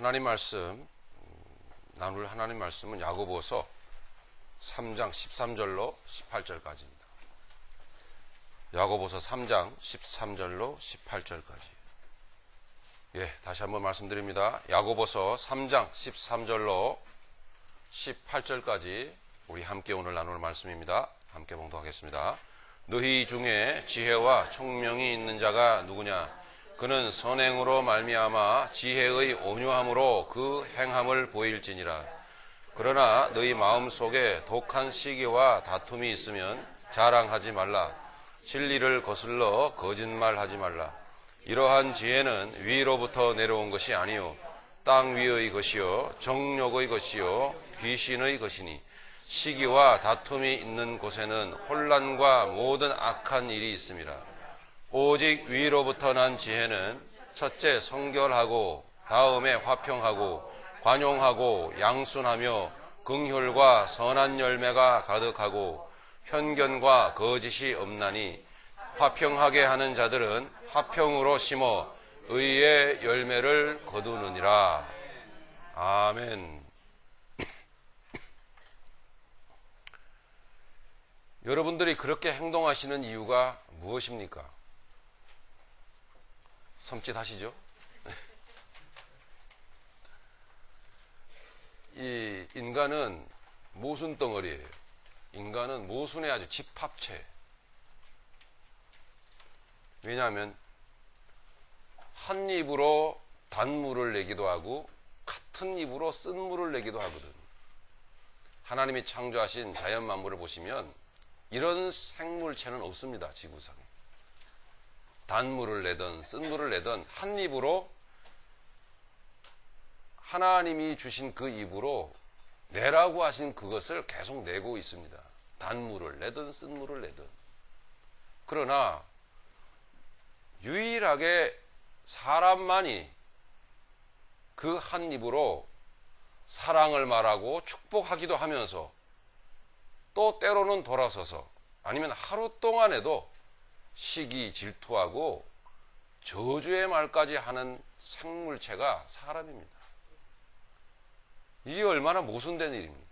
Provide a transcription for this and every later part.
하나님 말씀 나눌 하나님 말씀은 야고보서 3장 13절로 18절까지입니다. 야고보서 3장 13절로 18절까지. 다시 한번 말씀드립니다. 야고보서 3장 13절로 18절까지 우리 함께 오늘 나눌 말씀입니다. 함께 봉독하겠습니다. 너희 중에 지혜와 총명이 있는 자가 누구냐? 그는 선행으로 말미암아 지혜의 온유함으로 그 행함을 보일지니라. 그러나 너희 마음속에 독한 시기와 다툼이 있으면 자랑하지 말라. 진리를 거슬러 거짓말하지 말라. 이러한 지혜는 위로부터 내려온 것이 아니요 땅 위의 것이요 정욕의 것이요 귀신의 것이니 시기와 다툼이 있는 곳에는 혼란과 모든 악한 일이 있음이라. 오직 위로부터 난 지혜는 첫째 성결하고 다음에 화평하고 관용하고 양순하며 긍휼과 선한 열매가 가득하고 편견과 거짓이 없나니 화평하게 하는 자들은 화평으로 심어 의의 열매를 거두느니라. 아멘. 여러분들이 그렇게 행동하시는 이유가 무엇입니까? 섬찟하시죠? 이 인간은 모순 덩어리예요. 인간은 모순의 아주 집합체. 왜냐하면 한 입으로 단물을 내기도 하고 같은 입으로 쓴물을 내기도 하거든. 하나님이 창조하신 자연 만물을 보시면 이런 생물체는 없습니다. 지구상에. 단물을 내든 쓴물을 내든 한 입으로 하나님이 주신 그 입으로 내라고 하신 그것을 계속 내고 있습니다. 단물을 내든 쓴물을 내든. 그러나 유일하게 사람만이 그 한 입으로 사랑을 말하고 축복하기도 하면서 또 때로는 돌아서서 아니면 하루 동안에도 시기 질투하고 저주의 말까지 하는 생물체가 사람입니다. 이게 얼마나 모순된 일입니까?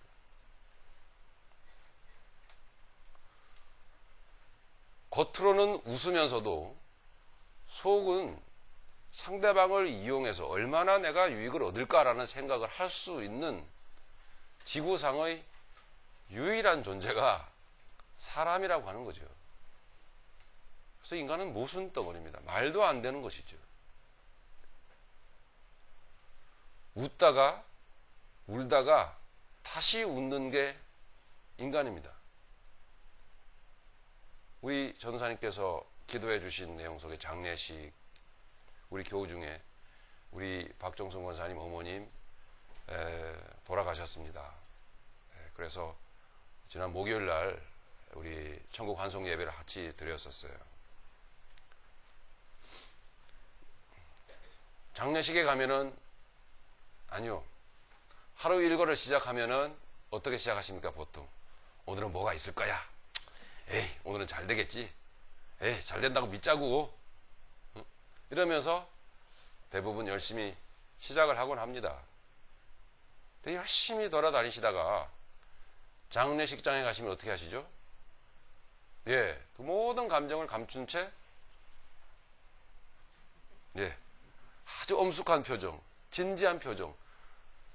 겉으로는 웃으면서도 속은 상대방을 이용해서 얼마나 내가 유익을 얻을까라는 생각을 할 수 있는 지구상의 유일한 존재가 사람이라고 하는 거죠. 그래서 인간은 모순 덩어리입니다. 말도 안 되는 것이죠. 웃다가 울다가 다시 웃는 게 인간입니다. 우리 전도사님께서 기도해 주신 내용 속에 장례식, 우리 교우 중에 우리 박정순 권사님 어머님 돌아가셨습니다. 그래서 지난 목요일 날 우리 천국 환송 예배를 같이 드렸었어요. 장례식에 가면은 아니요. 하루 일과를 시작하면은 어떻게 시작하십니까? 보통 오늘은 뭐가 있을 거야? 에이, 오늘은 잘 되겠지. 에이, 잘 된다고 믿자고. 이러면서 대부분 열심히 시작을 하곤 합니다. 근데 열심히 돌아다니시다가 장례식장에 가시면 어떻게 하시죠? 그 모든 감정을 감춘 채 아주 엄숙한 표정, 진지한 표정.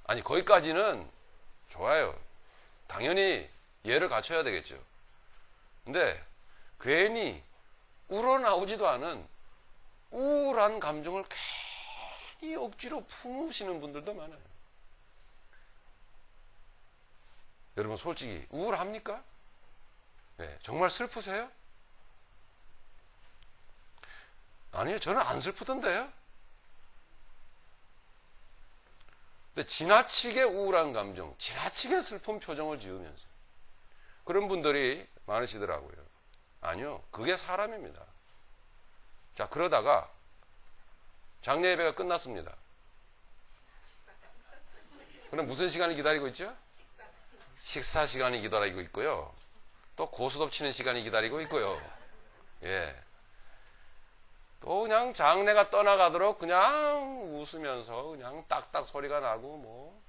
아니, 거기까지는 좋아요. 당연히 예를 갖춰야 되겠죠. 근데 괜히 우러나오지도 않은 우울한 감정을 괜히 억지로 품으시는 분들도 많아요. 여러분 솔직히 우울합니까? 정말 슬프세요? 아니요, 저는 안 슬프던데요. 근데 지나치게 우울한 감정, 지나치게 슬픈 표정을 지으면서 그런 분들이 많으시더라고요. 아니요, 그게 사람입니다. 자, 그러다가 장례 예배가 끝났습니다. 그럼 무슨 시간이 기다리고 있죠? 식사 시간이 기다리고 있고요. 또 고스톱 치는 시간이 기다리고 있고요. 또 그냥 장래가 떠나가도록 그냥 웃으면서 그냥 딱딱 소리가 나고 뭐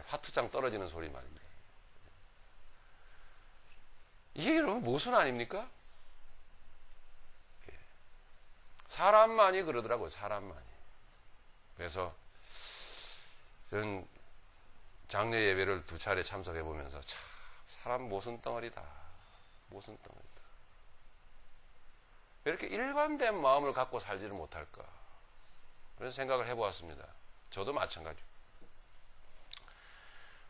화투장 떨어지는 소리 말입니다. 이게 여러분 모순 아닙니까? 사람만이 그러더라고요. 사람만이. 그래서 저는 장례 예배를 2차례 참석해 보면서 참 사람 모순 덩어리다. 모순 덩어리다. 왜 이렇게 일관된 마음을 갖고 살지를 못할까? 그런 생각을 해보았습니다. 저도 마찬가지죠.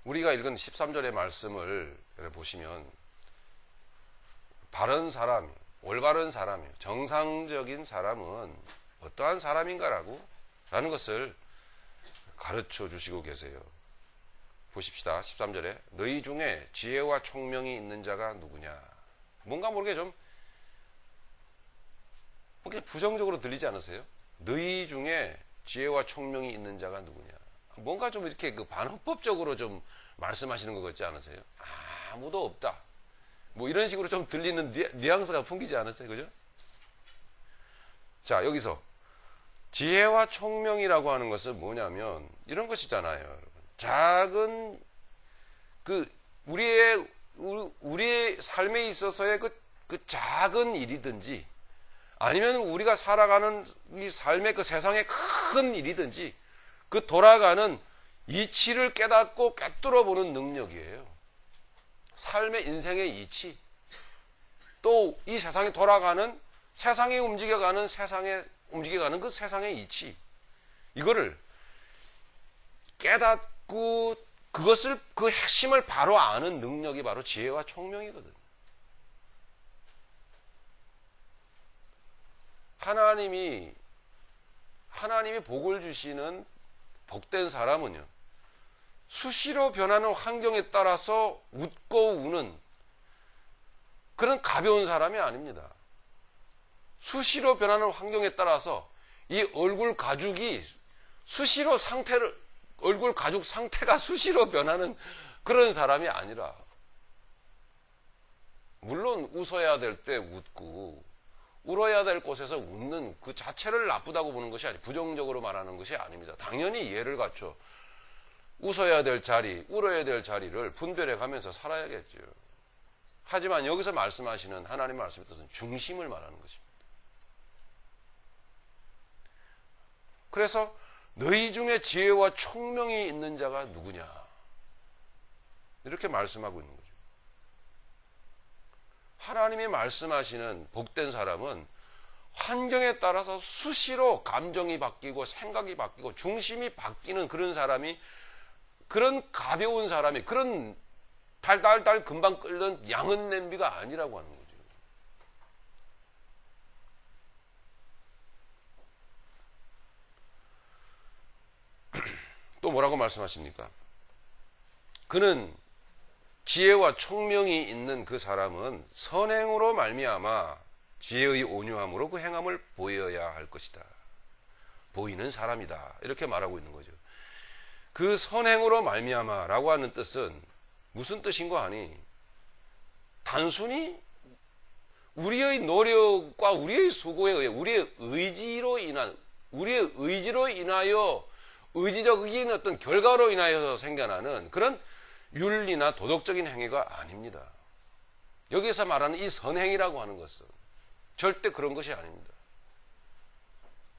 우리가 읽은 13절의 말씀을 보시면 바른 사람, 올바른 사람이에요. 정상적인 사람은 어떠한 사람인가라고 라는 것을 가르쳐 주시고 계세요. 보십시다. 13절에 너희 중에 지혜와 총명이 있는 자가 누구냐. 뭔가 모르게 좀 부정적으로 들리지 않으세요? 너희 중에 지혜와 총명이 있는 자가 누구냐. 뭔가 좀 이렇게 반헌법적으로 좀 말씀하시는 것 같지 않으세요? 아무도 없다. 뭐 이런 식으로 좀 들리는 뉘앙스가 풍기지 않으세요? 그죠? 자, 여기서 지혜와 총명이라고 하는 것은 뭐냐면 이런 것이잖아요, 여러분. 작은 우리의 삶에 있어서의 그 작은 일이든지 아니면 우리가 살아가는 이 삶의 그 세상의 큰 일이든지 그 돌아가는 이치를 깨닫고 꿰뚫어 보는 능력이에요. 삶의 인생의 이치, 또 이 세상에 돌아가는 세상이 움직여가는 그 세상의 이치, 이거를 깨닫고 그것을 그 핵심을 바로 아는 능력이 바로 지혜와 총명이거든. 하나님이 복을 주시는 복된 사람은요, 수시로 변하는 환경에 따라서 웃고 우는 그런 가벼운 사람이 아닙니다. 수시로 변하는 환경에 따라서 이 얼굴 가죽이 수시로 얼굴 가죽 상태가 수시로 변하는 그런 사람이 아니라, 물론 웃어야 될 때 웃고 울어야 될 곳에서 웃는 그 자체를 나쁘다고 보는 것이 아니고 부정적으로 말하는 것이 아닙니다. 당연히 예를 갖춰 웃어야 될 자리, 울어야 될 자리를 분별해 가면서 살아야겠죠. 하지만 여기서 말씀하시는 하나님 말씀의 뜻은 중심을 말하는 것입니다. 그래서 너희 중에 지혜와 총명이 있는 자가 누구냐, 이렇게 말씀하고 있는 거죠. 하나님이 말씀하시는 복된 사람은 환경에 따라서 수시로 감정이 바뀌고 생각이 바뀌고 중심이 바뀌는 그런 사람이, 그런 가벼운 사람이, 그런 달달달 금방 끓는 양은 냄비가 아니라고 하는 거죠. 또 뭐라고 말씀하십니까? 그는 지혜와 총명이 있는 그 사람은 선행으로 말미암아 지혜의 온유함으로 그 행함을 보여야 할 것이다. 보이는 사람이다. 이렇게 말하고 있는 거죠. 그 선행으로 말미암아라고 하는 뜻은 무슨 뜻인가 하니, 단순히 우리의 노력과 우리의 수고에 의해 우리의 의지로 인하여 의지적인 어떤 결과로 인하여서 생겨나는 그런 윤리나 도덕적인 행위가 아닙니다. 여기서 말하는 이 선행이라고 하는 것은 절대 그런 것이 아닙니다.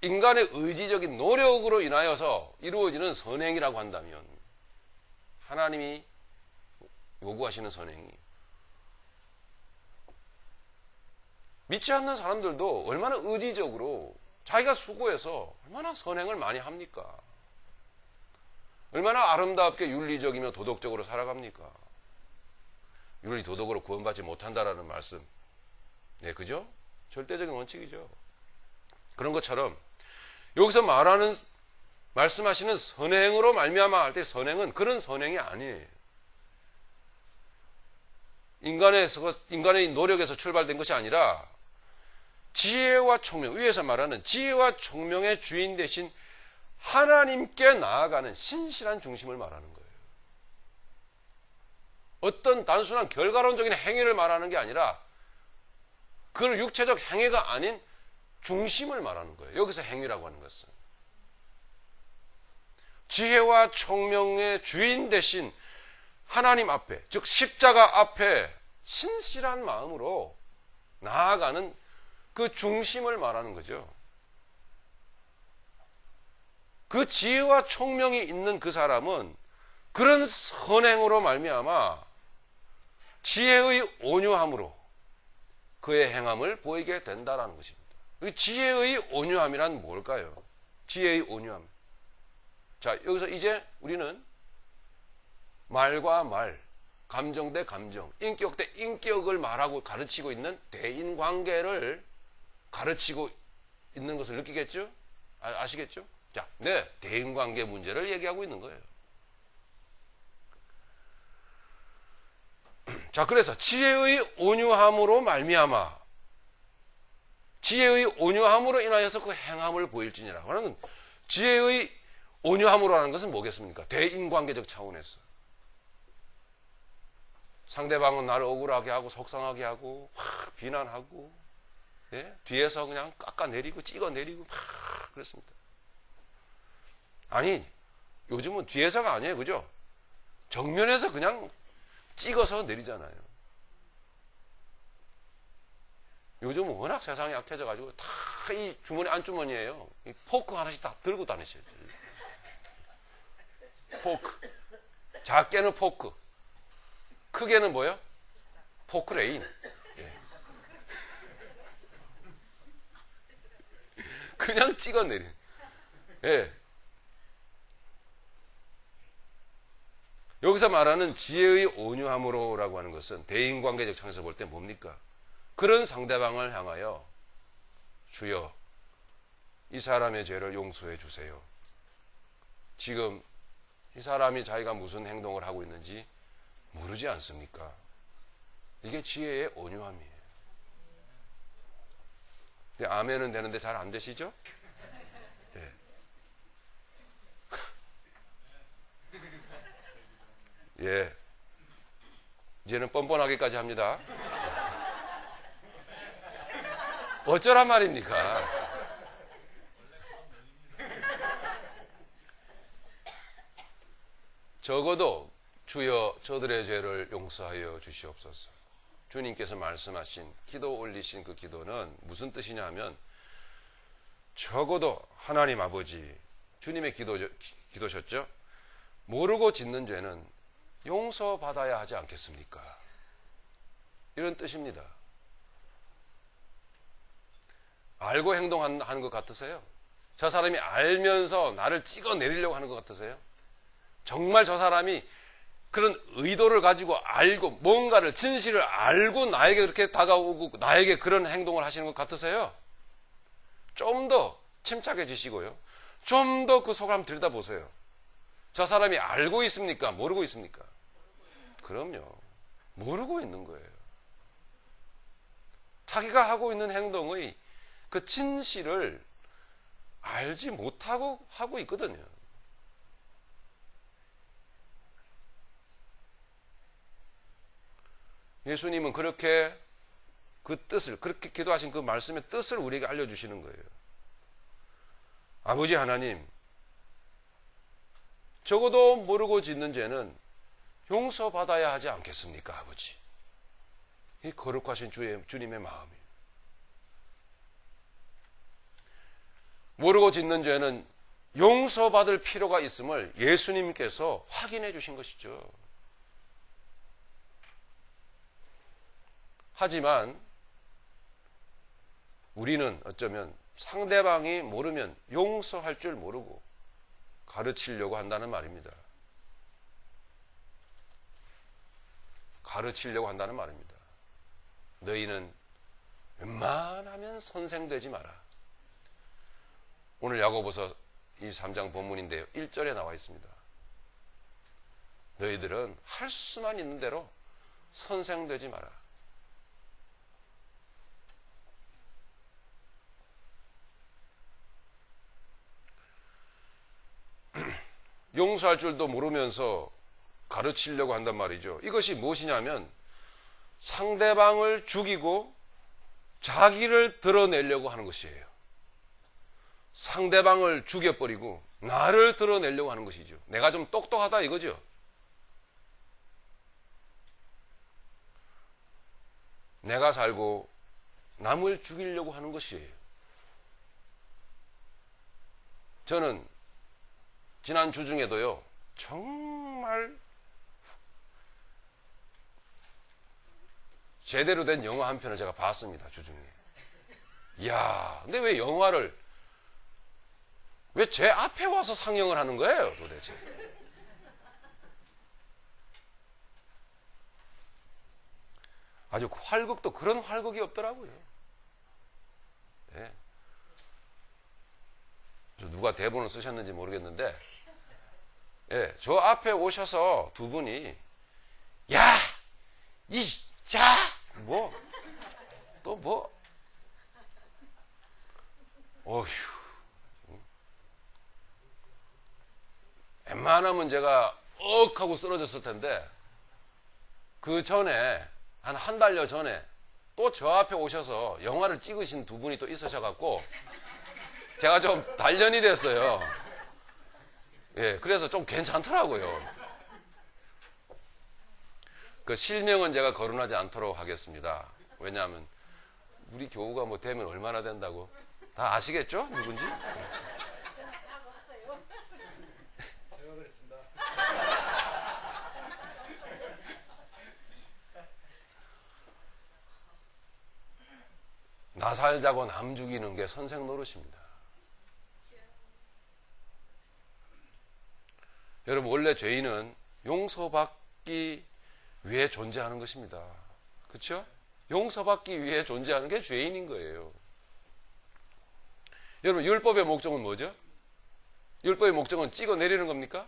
인간의 의지적인 노력으로 인하여서 이루어지는 선행이라고 한다면, 하나님이 요구하시는 선행이, 믿지 않는 사람들도 얼마나 의지적으로 자기가 수고해서 얼마나 선행을 많이 합니까? 얼마나 아름답게 윤리적이며 도덕적으로 살아갑니까? 윤리 도덕으로 구원받지 못한다라는 말씀, 네, 그죠? 절대적인 원칙이죠. 그런 것처럼 여기서 말씀하시는 선행으로 말미암아 할 때 선행은 그런 선행이 아니에요. 인간의 노력에서 출발된 것이 아니라 지혜와 총명, 위에서 말하는 지혜와 총명의 주인 대신 하나님께 나아가는 신실한 중심을 말하는 거예요. 어떤 단순한 결과론적인 행위를 말하는 게 아니라 그걸 육체적 행위가 아닌 중심을 말하는 거예요. 여기서 행위라고 하는 것은 지혜와 총명의 주인 대신 하나님 앞에, 즉 십자가 앞에 신실한 마음으로 나아가는 그 중심을 말하는 거죠. 그 지혜와 총명이 있는 그 사람은 그런 선행으로 말미암아 지혜의 온유함으로 그의 행함을 보이게 된다라는 것입니다. 지혜의 온유함이란 뭘까요? 지혜의 온유함. 자, 여기서 이제 우리는 말과 말, 감정 대 감정, 인격 대 인격을 말하고 가르치고 있는 대인관계를 가르치고 있는 것을 느끼겠죠? 아시겠죠? 자, 네, 대인관계 문제를 얘기하고 있는 거예요. 자, 그래서 지혜의 온유함으로 말미암아 지혜의 온유함으로 인하여서 그 행함을 보일지니라. 그러면 지혜의 온유함으로 하는 것은 뭐겠습니까? 대인관계적 차원에서 상대방은 나를 억울하게 하고 속상하게 하고 막 비난하고, 예? 뒤에서 그냥 깎아내리고 찍어내리고 막 그렇습니다. 아니, 요즘은 뒤에서가 아니에요. 그죠? 정면에서 그냥 찍어서 내리잖아요. 요즘은 워낙 세상이 약해져가지고 다 이 주머니 안주머니에요. 이 포크 하나씩 다 들고 다니셔야 돼요. 포크. 작게는 포크. 크게는 뭐요? 포크레인. 예. 그냥 찍어내린. 예. 여기서 말하는 지혜의 온유함으로라고 하는 것은 대인관계적 차원에서 볼 때 뭡니까? 그런 상대방을 향하여 주여 이 사람의 죄를 용서해 주세요. 지금 이 사람이 자기가 무슨 행동을 하고 있는지 모르지 않습니까? 이게 지혜의 온유함이에요. 근데 아멘은 되는데 잘 안 되시죠? 예. 예. 이제는 뻔뻔하게까지 합니다. 어쩌란 말입니까? 적어도 주여 저들의 죄를 용서하여 주시옵소서. 주님께서 말씀하신 기도 올리신 그 기도는 무슨 뜻이냐 하면 적어도 하나님 아버지, 주님의 기도셨죠? 모르고 짓는 죄는 용서받아야 하지 않겠습니까? 이런 뜻입니다. 알고 행동하는 것 같으세요? 저 사람이 알면서 나를 찍어내리려고 하는 것 같으세요? 정말 저 사람이 그런 의도를 가지고 알고 뭔가를 진실을 알고 나에게 그렇게 다가오고 나에게 그런 행동을 하시는 것 같으세요? 좀 더 침착해지시고요. 좀 더 그 속을 한번 들여다보세요. 저 사람이 알고 있습니까? 모르고 있습니까? 그럼요. 모르고 있는 거예요. 자기가 하고 있는 행동의 그 진실을 알지 못하고 하고 있거든요. 예수님은 그렇게 그 뜻을, 그렇게 기도하신 그 말씀의 뜻을 우리에게 알려주시는 거예요. 아버지 하나님, 적어도 모르고 짓는 죄는 용서받아야 하지 않겠습니까, 아버지? 이 거룩하신 주님의 마음이에요. 모르고 짓는 죄는 용서받을 필요가 있음을 예수님께서 확인해 주신 것이죠. 하지만 우리는 어쩌면 상대방이 모르면 용서할 줄 모르고 가르치려고 한다는 말입니다. 가르치려고 한다는 말입니다. 너희는 웬만하면 선생되지 마라. 오늘 야고보서 이 3장 본문인데요. 1절에 나와 있습니다. 너희들은 할 수만 있는 대로 선생되지 마라. 용서할 줄도 모르면서 가르치려고 한단 말이죠. 이것이 무엇이냐면 상대방을 죽이고 자기를 드러내려고 하는 것이에요. 상대방을 죽여버리고 나를 드러내려고 하는 것이죠. 내가 좀 똑똑하다 이거죠. 내가 살고 남을 죽이려고 하는 것이에요. 저는 지난 주 중에도요, 정말 제대로 된 영화 한 편을 제가 봤습니다, 주중에. 이야, 근데 왜 영화를, 왜 제 앞에 와서 상영을 하는 거예요, 도대체? 아주 활극도 그런 활극이 없더라고요. 네. 누가 대본을 쓰셨는지 모르겠는데, 예, 저 앞에 오셔서 두 분이, 야! 자! 또 뭐? 어휴. 웬만하면 제가 억 하고 쓰러졌을 텐데, 그 전에, 한 달여 전에, 또 저 앞에 오셔서 영화를 찍으신 두 분이 또 있으셔갖고, 제가 좀 단련이 됐어요. 예, 그래서 좀 괜찮더라고요. 그 실명은 제가 거론하지 않도록 하겠습니다. 왜냐하면 우리 교우가 뭐 되면 얼마나 된다고 다 아시겠죠? 누군지? 제가 그랬습니다. 나 살자고 남 죽이는 게 선생 노릇입니다. 여러분, 원래 죄인은 용서받기 위해 존재하는 것입니다. 그렇죠? 용서받기 위해 존재하는 게 죄인인 거예요. 여러분, 율법의 목적은 뭐죠? 율법의 목적은 찍어내리는 겁니까?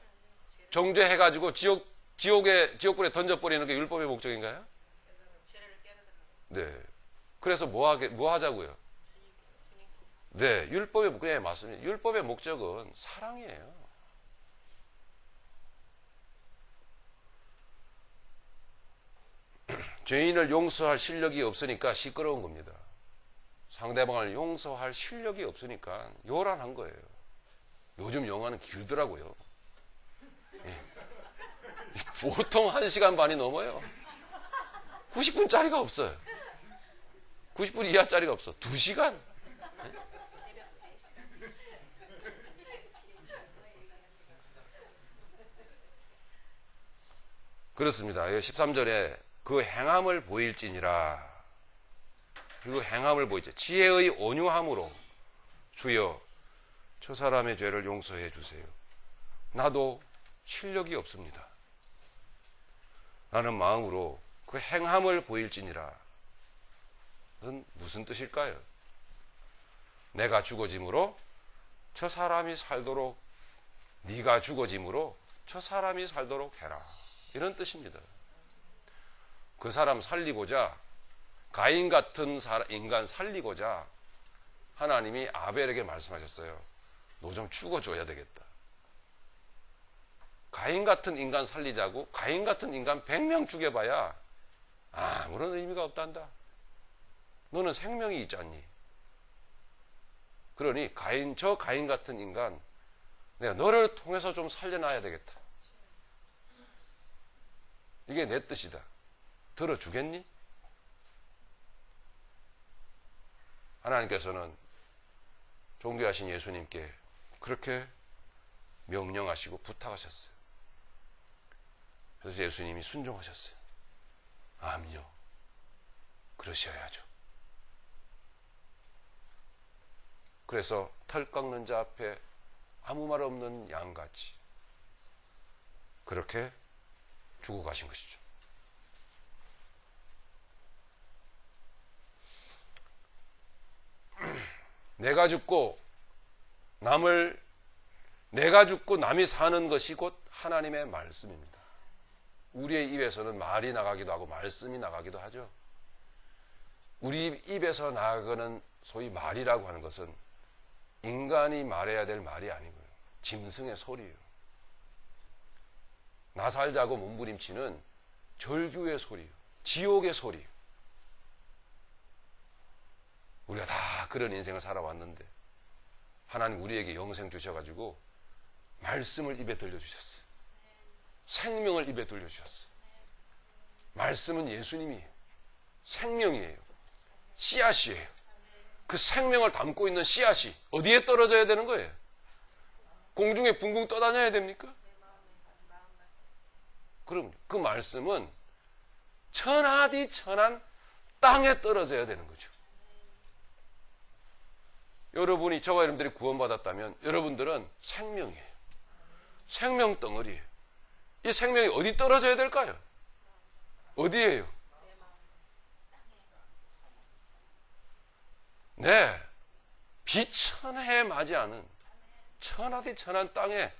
정죄해가지고 지옥불에 던져버리는 게 율법의 목적인가요? 네. 그래서 뭐 하자고요? 네. 네, 맞습니다. 율법의 목적은 사랑이에요. 죄인을 용서할 실력이 없으니까 시끄러운 겁니다. 상대방을 용서할 실력이 없으니까 요란한 거예요. 요즘 영화는 길더라고요. 예. 보통 1시간 반이 넘어요. 90분짜리가 없어요. 90분 이하짜리가 없어. 2시간. 그렇습니다. 13절에 그 행함을 보일지니라. 그리고 행함을 보이지. 지혜의 온유함으로 주여 저 사람의 죄를 용서해 주세요. 나도 실력이 없습니다. 라는 마음으로 그 행함을 보일지니라. 그건 무슨 뜻일까요? 내가 죽어짐으로 저 사람이 살도록, 네가 죽어짐으로 저 사람이 살도록 해라. 이런 뜻입니다. 그 사람 살리고자, 가인 같은 인간 살리고자 하나님이 아벨에게 말씀하셨어요. 너 좀 죽어줘야 되겠다. 가인 같은 인간 살리자고 가인 같은 인간 100명 죽여봐야 아무런 의미가 없단다. 너는 생명이 있잖니. 그러니 저 가인 같은 인간 내가 너를 통해서 좀 살려놔야 되겠다. 이게 내 뜻이다. 들어주겠니? 하나님께서는 존귀하신 예수님께 그렇게 명령하시고 부탁하셨어요. 그래서 예수님이 순종하셨어요. 암요. 그러셔야죠. 그래서 털 깎는 자 앞에 아무 말 없는 양같이 그렇게 죽어가신 것이죠. 내가 죽고 남이 사는 것이 곧 하나님의 말씀입니다. 우리의 입에서는 말이 나가기도 하고 말씀이 나가기도 하죠. 우리 입에서 나가는 소위 말이라고 하는 것은 인간이 말해야 될 말이 아니고요. 짐승의 소리예요. 나 살자고 몸부림치는 절규의 소리예요. 지옥의 소리예요. 우리가 다 그런 인생을 살아왔는데 하나님 우리에게 영생 주셔가지고 말씀을 입에 들려주셨어. 생명을 입에 들려주셨어. 말씀은 예수님이에요. 생명이에요. 씨앗이에요. 그 생명을 담고 있는 씨앗이 어디에 떨어져야 되는 거예요? 공중에 붕붕 떠다녀야 됩니까? 그럼 그 말씀은 천하디천한 땅에 떨어져야 되는 거죠. 여러분이, 저와 여러분들이 구원받았다면 여러분들은 생명이에요. 생명 덩어리예요. 이 생명이 어디 떨어져야 될까요? 어디예요? 네, 비천해 마지 않은 천하디천한 땅에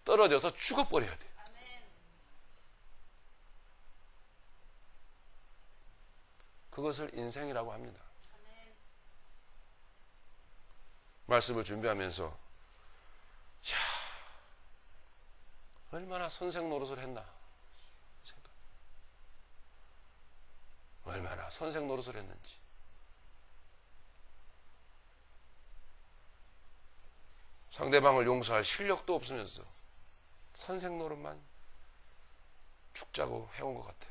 떨어져서 죽어버려야 돼요. 그것을 인생이라고 합니다. 말씀을 준비하면서 야, 얼마나 선생 노릇을 했나 생각. 얼마나 선생 노릇을 했는지. 상대방을 용서할 실력도 없으면서 선생 노릇만 죽자고 해온 것 같아요.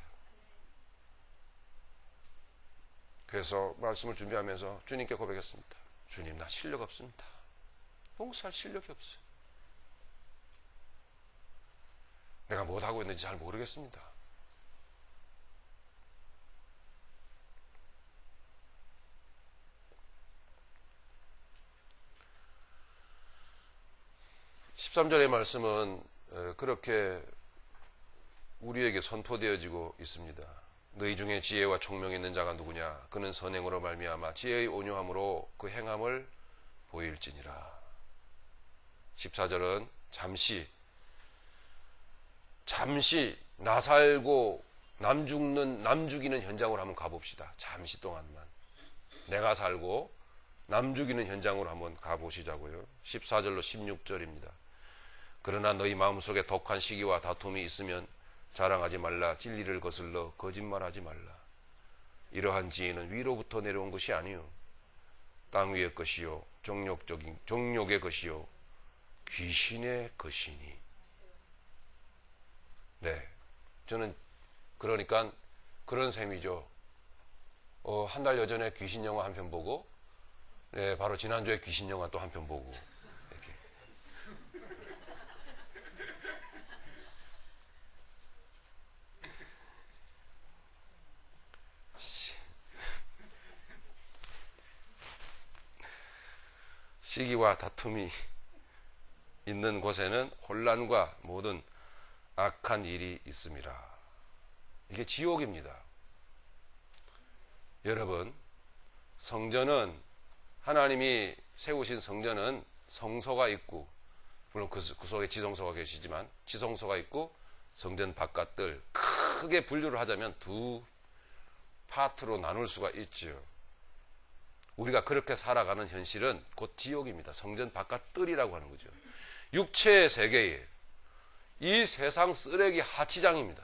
그래서 말씀을 준비하면서 주님께 고백했습니다. 주님, 나 실력 없습니다. 용서할 실력이 없어요. 내가 못하고 있는지 잘 모르겠습니다. (13절의) 말씀은 그렇게 우리에게 선포되어지고 있습니다. 너희 중에 지혜와 총명이 있는 자가 누구냐? 그는 선행으로 말미암아 지혜의 온유함으로 그 행함을 보일지니라. 14절은 잠시 나 살고 남 죽이는 현장으로 한번 가봅시다. 잠시 동안만. 내가 살고 남 죽이는 현장으로 한번 가보시자고요. 14절로 16절입니다. 그러나 너희 마음속에 독한 시기와 다툼이 있으면 자랑하지 말라. 진리를 거슬러 거짓말하지 말라. 이러한 지혜는 위로부터 내려온 것이 아니요 땅 위의 것이요 정욕의 것이요 귀신의 것이니. 네, 저는 그러니까 그런 셈이죠. 한 달 여전에 귀신 영화 한 편 보고, 네, 바로 지난주에 귀신 영화 또 한 편 보고, 이렇게. 시기와 다툼이 있는 곳에는 혼란과 모든 악한 일이 있습니다. 이게 지옥입니다. 여러분, 성전은, 하나님이 세우신 성전은 성소가 있고, 물론 그 속에 지성소가 계시지만 지성소가 있고 성전 바깥들 크게 분류를 하자면 두 파트로 나눌 수가 있죠. 우리가 그렇게 살아가는 현실은 곧 지옥입니다. 성전 바깥들이라고 하는 거죠. 육체의 세계에 이 세상 쓰레기 하치장입니다.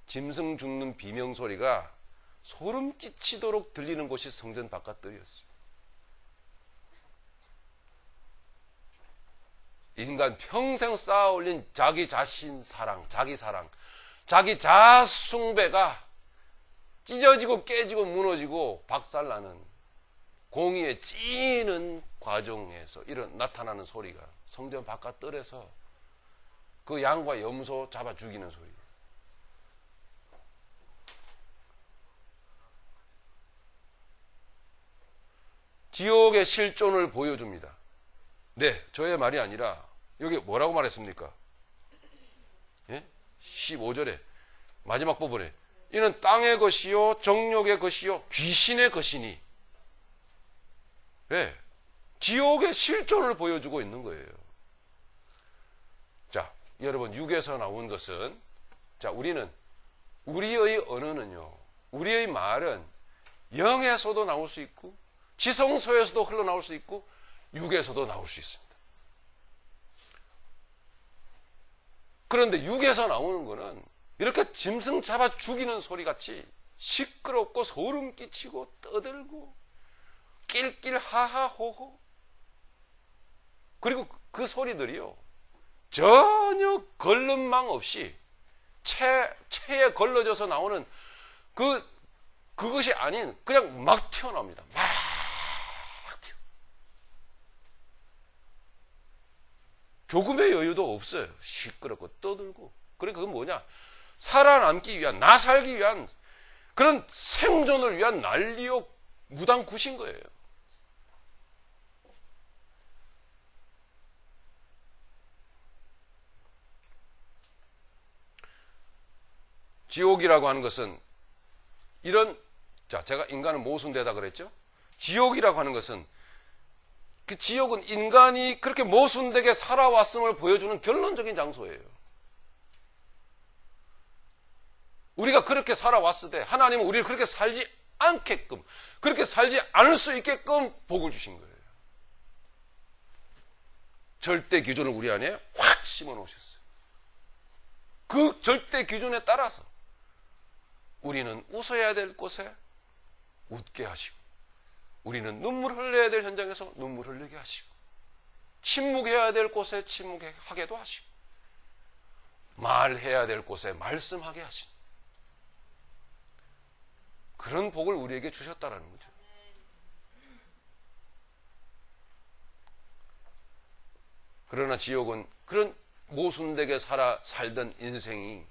짐승 죽는 비명소리가 소름 끼치도록 들리는 곳이 성전 바깥들이었어요. 인간 평생 쌓아올린 자기 자신 사랑, 자기 자숭배가 찢어지고 깨지고 무너지고 박살나는 공의에 찌는 과정에서 나타나는 소리가 성전 바깥뜰에서 그 양과 염소 잡아 죽이는 소리예요. 지옥의 실존을 보여줍니다. 네, 저의 말이 아니라 여기 뭐라고 말했습니까? 예? 15절에 마지막 부분에 이는 땅의 것이요 정욕의 것이요 귀신의 것이니. 네, 지옥의 실존을 보여주고 있는 거예요. 자, 여러분, 육에서 나온 것은, 자, 우리의 언어는요, 우리의 말은 영에서도 나올 수 있고 지성소에서도 흘러나올 수 있고 육에서도 나올 수 있습니다. 그런데 육에서 나오는 거는 이렇게 짐승 잡아 죽이는 소리같이 시끄럽고 소름 끼치고 떠들고 낄낄 하하호호. 그리고 그 소리들이요, 전혀 걸름망 없이 체에 걸러져서 나오는 그것이 아닌 그냥 막 튀어나옵니다. 막 튀어. 조금의 여유도 없어요. 시끄럽고 떠들고. 그러니까 그건 뭐냐? 살아남기 위한, 나 살기 위한 그런 생존을 위한 난리요 무당굿인 거예요. 지옥이라고 하는 것은 제가 인간은 모순되다 그랬죠? 지옥이라고 하는 것은, 그 지옥은 인간이 그렇게 모순되게 살아왔음을 보여주는 결론적인 장소예요. 우리가 그렇게 살아왔을 때 하나님은 우리를 그렇게 살지 않게끔, 그렇게 살지 않을 수 있게끔 복을 주신 거예요. 절대 기준을 우리 안에 확 심어 놓으셨어요. 그 절대 기준에 따라서 우리는 웃어야 될 곳에 웃게 하시고, 우리는 눈물 흘려야 될 현장에서 눈물 흘리게 하시고, 침묵해야 될 곳에 침묵하게도 하시고, 말해야 될 곳에 말씀하게 하신 그런 복을 우리에게 주셨다라는 거죠. 그러나 지옥은 그런 모순되게 살던 인생이,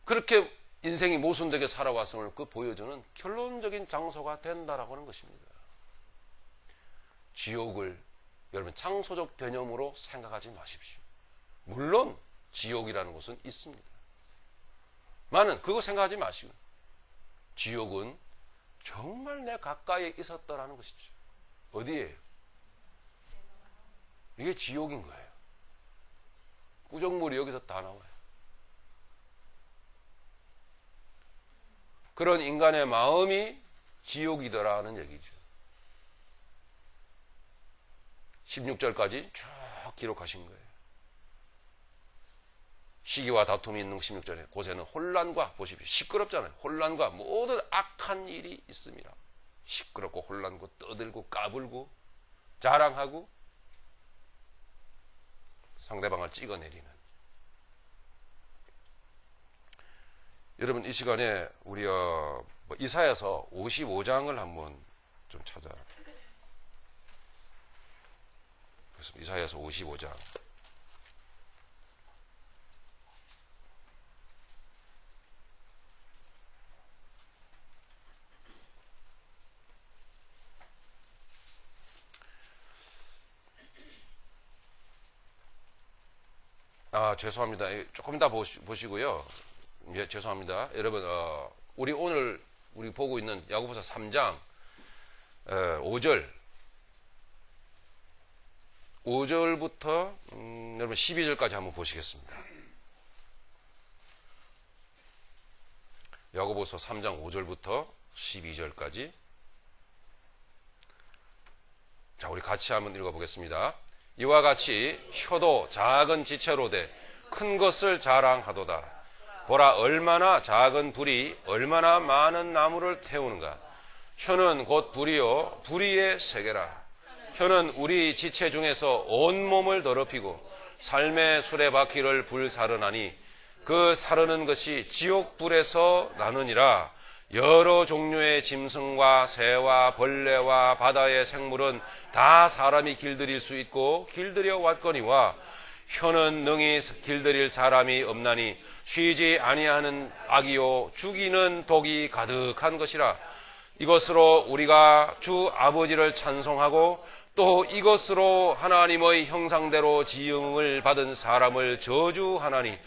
그렇게 인생이 모순되게 살아왔음을 보여주는 결론적인 장소가 된다라고 하는 것입니다. 지옥을 여러분 장소적 개념으로 생각하지 마십시오. 물론 지옥이라는 곳은 있습니다. 많은 그거 생각하지 마시고, 지옥은 정말 내 가까이에 있었다라는 것이죠. 어디에요? 이게 지옥인 거예요. 구정물이 여기서 다 나와요. 그런 인간의 마음이 지옥이더라는 얘기죠. 16절까지 쭉 기록하신 거예요. 시기와 다툼이 있는 16절에 곳에는 혼란과, 보십시오. 시끄럽잖아요. 혼란과 모든 악한 일이 있습니다. 시끄럽고 혼란고 떠들고 까불고 자랑하고 상대방을 찍어내리는. 여러분, 이 시간에 우리 이사야서 55장을 한번 좀 이사야서 55장. 죄송합니다. 조금 더 보시고요. 예, 죄송합니다. 여러분, 우리 오늘 보고 있는 야고보서 3장 5절부터 여러분 12절까지 한번 보시겠습니다. 야고보서 3장 5절부터 12절까지. 자, 우리 같이 한번 읽어보겠습니다. 이와 같이 혀도 작은 지체로 돼 큰 것을 자랑하도다. 보라, 얼마나 작은 불이 얼마나 많은 나무를 태우는가. 혀는 곧 불이요 불의의 세계라. 혀는 우리 지체 중에서 온몸을 더럽히고 삶의 수레바퀴를 불사르나니 그 사르는 것이 지옥불에서 나느니라. 여러 종류의 짐승과 새와 벌레와 바다의 생물은 다 사람이 길들일 수 있고 길들여 왔거니와 혀는 능히 길들일 사람이 없나니 쉬지 아니하는 악이요 죽이는 독이 가득한 것이라. 이것으로 우리가 주 아버지를 찬송하고 또 이것으로 하나님의 형상대로 지음을 받은 사람을 저주하나니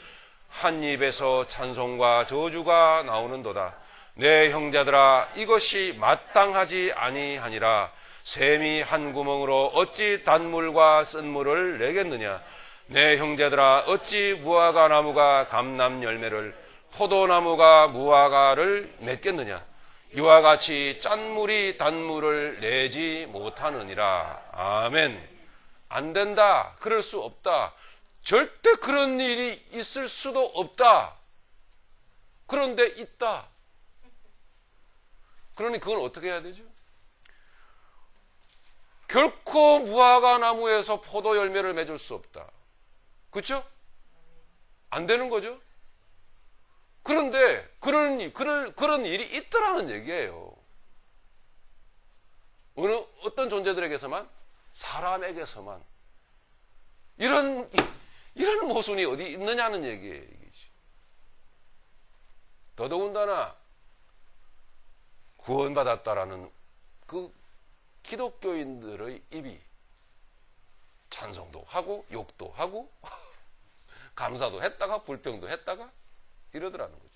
한 입에서 찬송과 저주가 나오는도다. 내 형제들아, 이것이 마땅하지 아니하니라. 샘이 한 구멍으로 어찌 단물과 쓴물을 내겠느냐. 내 형제들아, 어찌 무화과 나무가 감람 열매를, 포도나무가 무화과를 맺겠느냐. 이와 같이 짠물이 단물을 내지 못하느니라. 아멘. 안 된다. 그럴 수 없다. 절대 그런 일이 있을 수도 없다. 그런데 있다. 그러니 그건 어떻게 해야 되죠? 결코 무화과 나무에서 포도 열매를 맺을 수 없다. 그렇죠? 안 되는 거죠? 그런데 그런 일이 있더라는 얘기예요. 어떤 존재들에게서만, 사람에게서만 이런 모순이 어디 있느냐는 얘기예요. 이게지. 더더군다나 구원받았다라는 그 기독교인들의 입이 찬송도 하고 욕도 하고 감사도 했다가 불평도 했다가 이러더라는 거죠.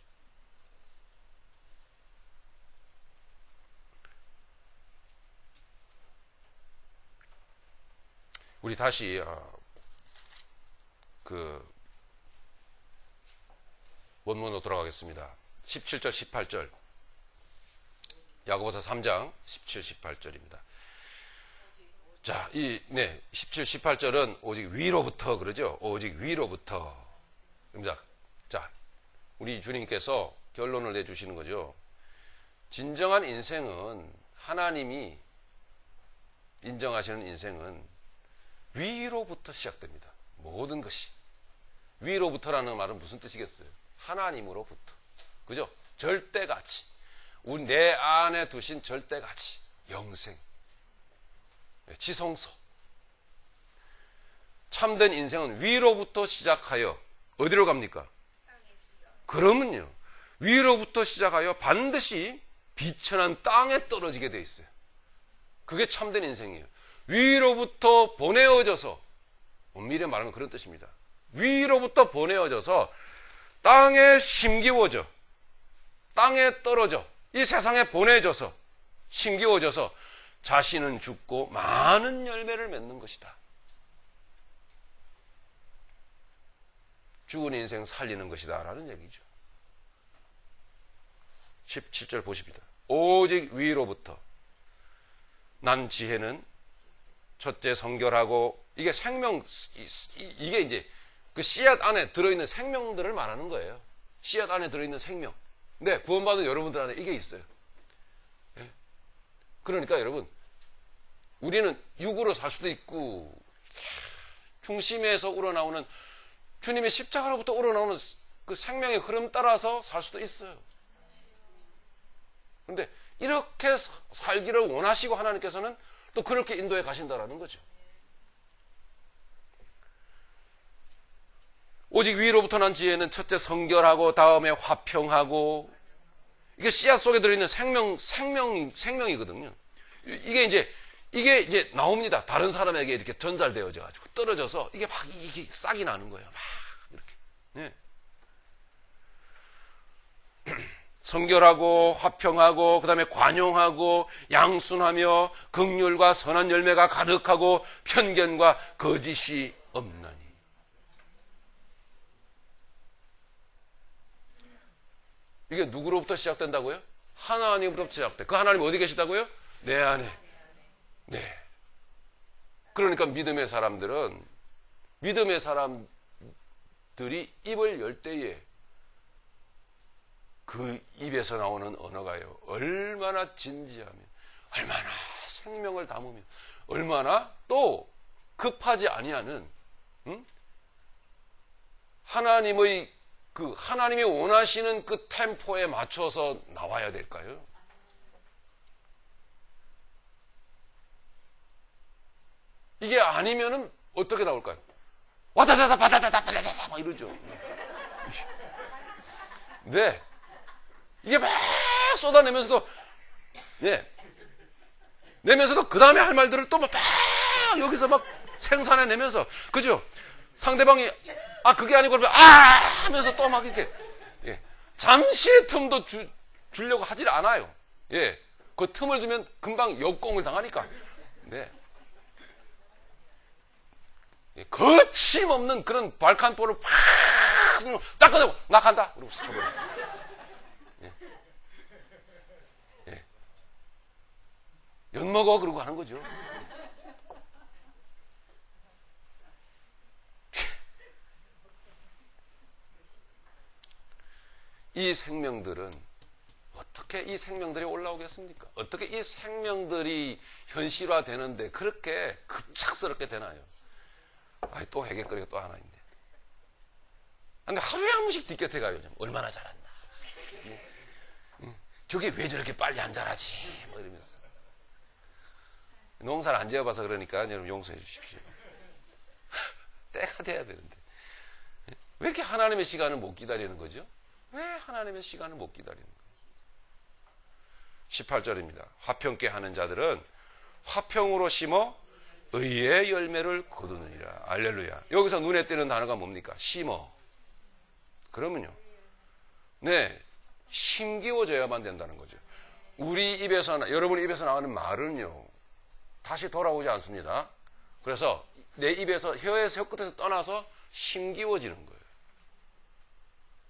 우리 다시 그 원문으로 돌아가겠습니다. 17절 18절 야고보서 3장 17, 18절입니다. 자, 17, 18절은 오직 위로부터 그러죠. 오직 위로부터. 자, 우리 주님께서 결론을 내주시는 거죠. 진정한 인생은 하나님이 인정하시는 인생은 위로부터 시작됩니다. 모든 것이. 위로부터라는 말은 무슨 뜻이겠어요? 하나님으로부터. 그죠? 절대가치. 우리 내 안에 두신 절대가치. 영생. 지성소. 참된 인생은 위로부터 시작하여 어디로 갑니까? 그러면요. 위로부터 시작하여 반드시 비천한 땅에 떨어지게 돼 있어요. 그게 참된 인생이에요. 위로부터 보내어져서, 엄밀히 말하면 그런 뜻입니다. 위로부터 보내어져서 땅에 심기워져, 땅에 떨어져, 이 세상에 보내져서 심기워져서 자신은 죽고 많은 열매를 맺는 것이다. 죽은 인생 살리는 것이다 라는 얘기죠. 17절 보십니다. 오직 위로부터 난 지혜는 첫째 성결하고, 이게 생명, 이게 이제 그 씨앗 안에 들어있는 생명들을 말하는 거예요. 씨앗 안에 들어있는 생명. 네, 구원받은 여러분들 안에 이게 있어요. 예? 그러니까 여러분, 우리는 육으로 살 수도 있고, 중심에서 우러나오는 주님의 십자가로부터 우러나오는 그 생명의 흐름 따라서 살 수도 있어요. 그런데 이렇게 살기를 원하시고 하나님께서는 또 그렇게 인도해 가신다라는 거죠. 오직 위로부터 난 지혜는 첫째 성결하고 다음에 화평하고, 이게 씨앗 속에 들어있는 생명이거든요. 이게 이제 나옵니다. 다른 사람에게 이렇게 전달되어져 가지고 떨어져서 이게 막 이게 싹이 나는 거예요. 막 이렇게. 네. 성결하고 화평하고 그다음에 관용하고 양순하며 긍휼과 선한 열매가 가득하고 편견과 거짓이 없나니. 이게 누구로부터 시작된다고요? 하나님으로부터 시작돼. 그 하나님 어디 계시다고요? 내 안에. 네. 그러니까 믿음의 사람들이 입을 열 때에 그 입에서 나오는 언어가요, 얼마나 진지하며, 얼마나 생명을 담으며, 얼마나 또 급하지 아니하는, 하나님이 원하시는 그 템포에 맞춰서 나와야 될까요? 이게 아니면은 어떻게 나올까요? 와다다다 바다다다 바다다다 막 이러죠. 네. 이게 막 쏟아내면서도, 예. 내면서도 그 다음에 할 말들을 또 막 여기서 막 생산해내면서, 그죠? 상대방이, 그게 아니고, 하면서 또 막 이렇게, 예. 잠시의 틈도 주려고 하질 않아요. 예. 그 틈을 주면 금방 역공을 당하니까. 네. 예. 거침없는 그런 발칸포를 딱 꺼내고, 나 간다! 그리고 싹 버려. 엿먹어 그러고 하는 거죠. 이 생명들은 어떻게 이 생명들이 올라오겠습니까? 어떻게 이 생명들이 현실화되는데 그렇게 급작스럽게 되나요? 아이, 또 해결거리가 또 하나 있네. 근데 하루에 한 번씩 뒷곁에 가요. 얼마나 잘한다. 저게 왜 저렇게 빨리 안 자라지? 뭐 이러면서. 농사를 안 지어봐서 그러니까 여러분 용서해 주십시오. 때가 돼야 되는데. 왜 이렇게 하나님의 시간을 못 기다리는 거죠? 왜 하나님의 시간을 못 기다리는 거예요? 18절입니다. 화평케 하는 자들은 화평으로 심어 의의 열매를 거두느니라. 알렐루야. 여기서 눈에 띄는 단어가 뭡니까? 심어. 그러면요. 네, 심기워져야만 된다는 거죠. 우리 입에서, 여러분 입에서 나오는 말은요, 다시 돌아오지 않습니다. 그래서 내 입에서, 혀에서, 혀끝에서 떠나서 심기워지는 거예요.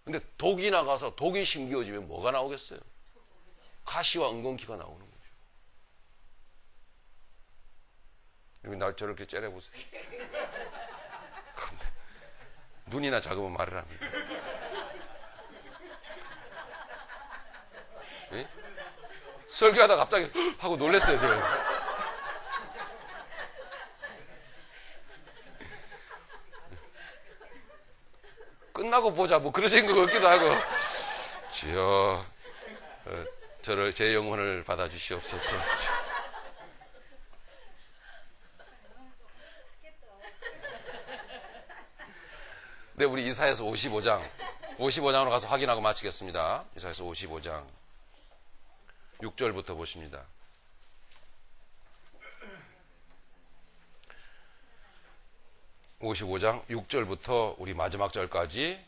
근데 독이 나가서 독이 심기워지면 뭐가 나오겠어요? 가시와 엉겅퀴가 나오는 거죠. 여기 날 저렇게 째려보세요. 근데 눈이나 작으면 말을 합니다. 예? 설교하다 갑자기 하고 놀랐어요, 제가. 끝나고 보자, 뭐 그러신 것 같기도 하고. 주여, 저를 제 영혼을 받아주시옵소서. 네, 우리 이사야서 55장으로 가서 확인하고 마치겠습니다. 이사야서 55장 6절부터 보십니다. 55장 6절부터 우리 마지막 절까지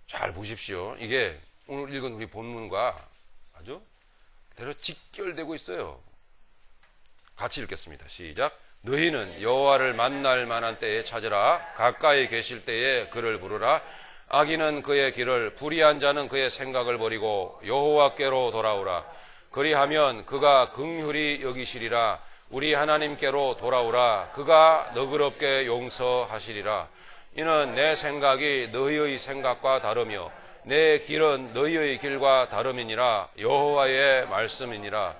잘 보십시오. 이게 오늘 읽은 우리 본문과 아주 대로 직결되고 있어요. 같이 읽겠습니다. 시작. 너희는 여호와를 만날 만한 때에 찾으라. 가까이 계실 때에 그를 부르라. 악인은 그의 길을, 불의한 자는 그의 생각을 버리고 여호와께로 돌아오라. 그리하면 그가 긍휼히 여기시리라. 우리 하나님께로 돌아오라. 그가 너그럽게 용서하시리라. 이는 내 생각이 너희의 생각과 다르며 내 길은 너희의 길과 다름이니라. 여호와의 말씀이니라.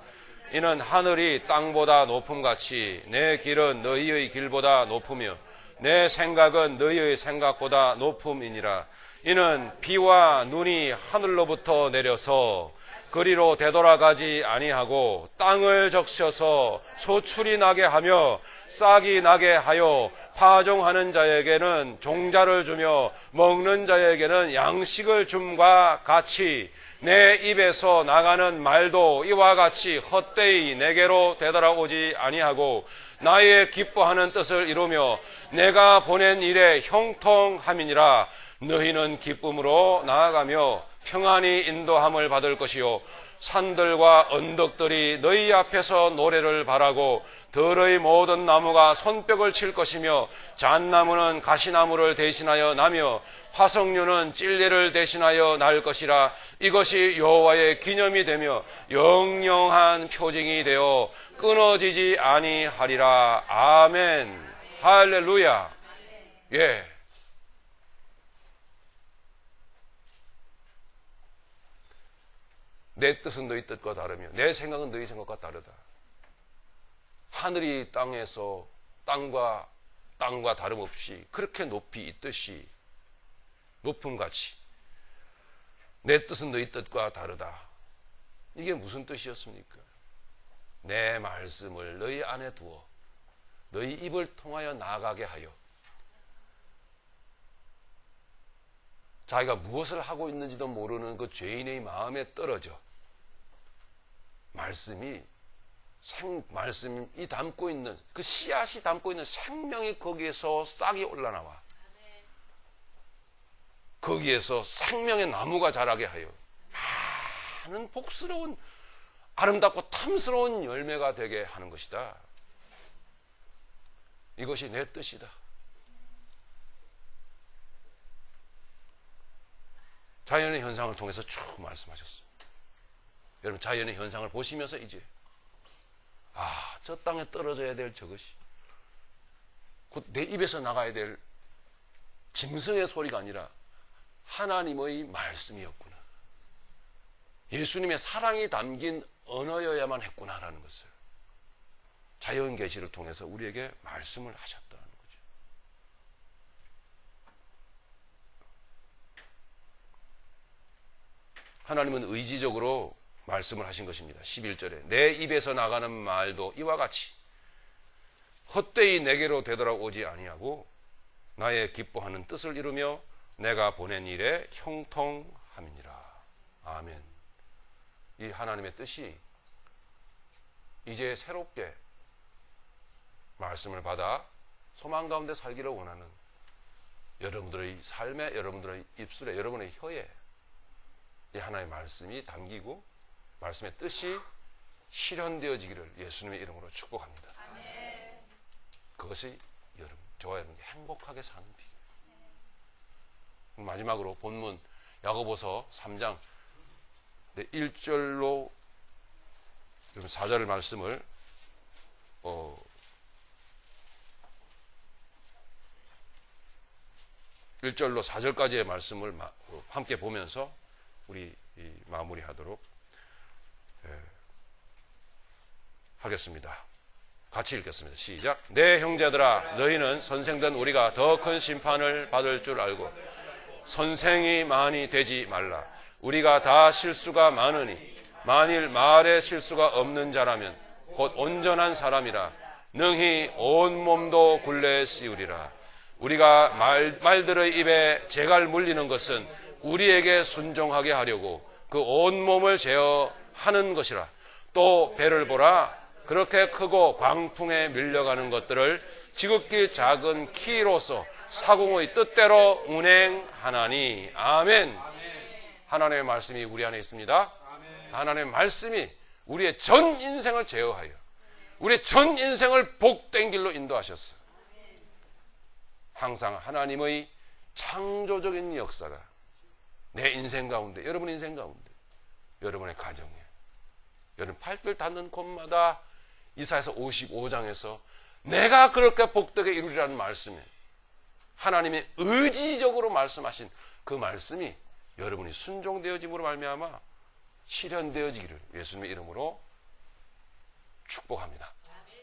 이는 하늘이 땅보다 높음같이 내 길은 너희의 길보다 높으며 내 생각은 너희의 생각보다 높음이니라. 이는 비와 눈이 하늘로부터 내려서 그리로 되돌아가지 아니하고 땅을 적셔서 소출이 나게 하며 싹이 나게 하여 파종하는 자에게는 종자를 주며 먹는 자에게는 양식을 줌과 같이 내 입에서 나가는 말도 이와 같이 헛되이 내게로 되돌아오지 아니하고 나의 기뻐하는 뜻을 이루며 내가 보낸 일에 형통함이니라. 너희는 기쁨으로 나아가며 평안히 인도함을 받을 것이요 산들과 언덕들이 너희 앞에서 노래를 바라고 들의 모든 나무가 손뼉을 칠 것이며 잣나무는 가시나무를 대신하여 나며 화석류는 찔레를 대신하여 날 것이라. 이것이 여호와의 기념이 되며 영영한 표징이 되어 끊어지지 아니하리라. 아멘. 할렐루야. 예. 내 뜻은 너희 뜻과 다르며 내 생각은 너희 생각과 다르다. 하늘이 땅에서 땅과 다름없이 그렇게 높이 있듯이 높음같이 내 뜻은 너희 뜻과 다르다. 이게 무슨 뜻이었습니까? 내 말씀을 너희 안에 두어 너희 입을 통하여 나가게 하여 자기가 무엇을 하고 있는지도 모르는 그 죄인의 마음에 떨어져 말씀이 담고 있는 그 씨앗이 담고 있는 생명이 거기에서 싹이 올라나와 거기에서 생명의 나무가 자라게 하여 많은 복스러운 아름답고 탐스러운 열매가 되게 하는 것이다. 이것이 내 뜻이다. 자연의 현상을 통해서 쭉 말씀하셨습니다. 여러분 자연의 현상을 보시면서 이제 저 땅에 떨어져야 될 저것이 곧 내 입에서 나가야 될 짐승의 소리가 아니라 하나님의 말씀이었구나. 예수님의 사랑이 담긴 언어여야만 했구나라는 것을 자연 계시를 통해서 우리에게 말씀을 하셨다는 거죠. 하나님은 의지적으로 말씀을 하신 것입니다. 11절에 내 입에서 나가는 말도 이와 같이 헛되이 내게로 되돌아오지 아니하고 나의 기뻐하는 뜻을 이루며 내가 보낸 일에 형통함이니라. 아멘. 이 하나님의 뜻이 이제 새롭게 말씀을 받아 소망 가운데 살기를 원하는 여러분들의 삶에, 여러분들의 입술에, 여러분의 혀에 이 하나님의 말씀이 담기고 말씀의 뜻이 실현되어지기를 예수님의 이름으로 축복합니다. 아멘. 그것이 여러분, 저와 여러분이 행복하게 사는 비결. 마지막으로 본문 야고보서 3장 1절로 4절 말씀을 1절로 4절까지의 말씀을 함께 보면서 우리 마무리하도록 하겠습니다. 같이 읽겠습니다. 시작. 내 형제들아 너희는 선생된 우리가 더 큰 심판을 받을 줄 알고 선생이 많이 되지 말라. 우리가 다 실수가 많으니 만일 말에 실수가 없는 자라면 곧 온전한 사람이라 능히 온 몸도 굴레 씌우리라. 우리가 말들의 입에 재갈 물리는 것은 우리에게 순종하게 하려고 그 온 몸을 제어하는 것이라. 또 배를 보라. 그렇게 크고 광풍에 밀려가는 것들을 지극히 작은 키로서 사공의 뜻대로 운행하나니. 아멘. 하나님의 말씀이 우리 안에 있습니다. 하나님의 말씀이 우리의 전 인생을 제어하여 우리의 전 인생을 복된 길로 인도하셨어. 항상 하나님의 창조적인 역사가 내 인생 가운데, 여러분 인생 가운데, 여러분의 가정에, 여러분 발길 닿는 곳마다 이사야서 55장에서 내가 그렇게 복되게 이루리라는 말씀에 하나님이 의지적으로 말씀하신 그 말씀이 여러분이 순종되어짐으로 말미암아 실현되어지기를 예수님의 이름으로 축복합니다.